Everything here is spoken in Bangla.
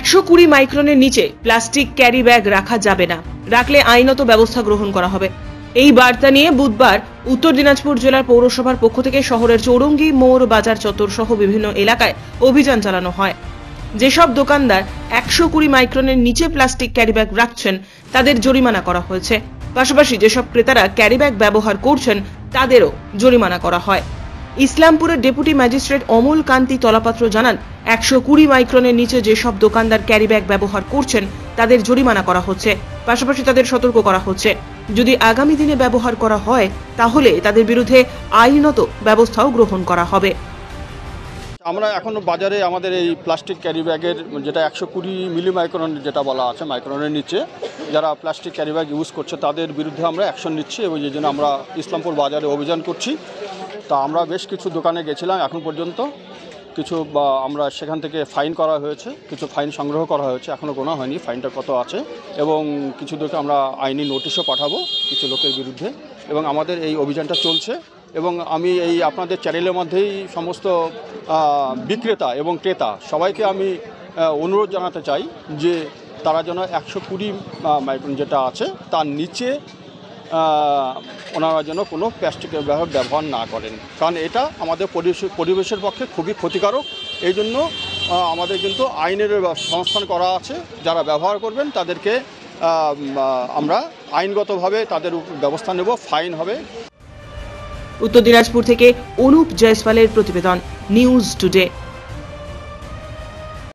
120 মাইক্রনের নিচে প্লাস্টিক ক্যারি ব্যাগ রাখা যাবে না, রাখলে আইনত ব্যবস্থা গ্রহণ করা হবে। এই বার্তা নিয়ে বুধবার উত্তর দিনাজপুর জেলার পৌরসভার পক্ষ থেকে শহরের চৌরঙ্গি মোড়, বাজার চত্বর সহ বিভিন্ন এলাকায় অভিযান চালানো হয়। যেসব দোকানদার 120 মাইক্রনের নিচে প্লাস্টিক ক্যারি ব্যাগ রাখছেন তাদের জরিমানা করা হয়েছে। পাশাপাশি যেসব ক্রেতারা ক্যারি ব্যাগ ব্যবহার করছেন তাদেরও জরিমানা করা হয়। ইসলামপুরের ডেপুটি ম্যাজিস্ট্রেট অমল কান্তি তলাপাত্র জানান, 120 মাইক্রনের নিচে যেসব দোকানদার ক্যারি ব্যাগ ব্যবহার করছেন তাদের জরিমানা করা হচ্ছে। পাশাপাশি তাদের সতর্ক করা হচ্ছে, যদি আগামী দিনে ব্যবহার করা হয় তাহলে তাদের বিরুদ্ধে আইনত ব্যবস্থাও গ্রহণ করা হবে। আমরা এখন বাজারে আমাদের এই প্লাস্টিক ক্যারি ব্যাগের যেটা 120 মিলি মাইক্রন যেটা বলা আছে, মাইক্রনের নিচে যারা প্লাস্টিক ক্যারি ব্যাগ ইউজ করছে তাদের বিরুদ্ধে আমরা অ্যাকশন নিচ্ছি এবং এই জন্য আমরা ইসলামপুর বাজারে অভিযান করছি। তা আমরা বেশ কিছু দোকানে গেছিলাম, এখন পর্যন্ত কিছু আমরা সেখান থেকে ফাইন করা হয়েছে, কিছু ফাইন সংগ্রহ করা হয়েছে, এখনও গোনা হয়নি ফাইনটা কত আছে, এবং কিছু লোকে আমরা আইনি নোটিশও পাঠাবো কিছু লোকের বিরুদ্ধে, এবং আমাদের এই অভিযানটা চলছে। এবং আমি এই আপনাদের চ্যানেলের মধ্যেই সমস্ত বিক্রেতা এবং ক্রেতা সবাইকে আমি অনুরোধ জানাতে চাই যে তারা যেন 120 মাইক্রন যেটা আছে তার নিচে ওনারা যেন কোনো প্লাস্টিকের ব্যবহার না করেন, কারণ এটা আমাদের পরিবেশের পক্ষে খুবই ক্ষতিকারক। এই জন্য আমাদের কিন্তু আইনের সংস্থান করা আছে, যারা ব্যবহার করবেন তাদেরকে আমরা আইনগতভাবে তাদের ব্যবস্থা নেব, ফাইন হবে। উত্তর দিনাজপুর থেকে অনুপ জয়সওয়ালের প্রতিবেদন, নিউজ টুডে।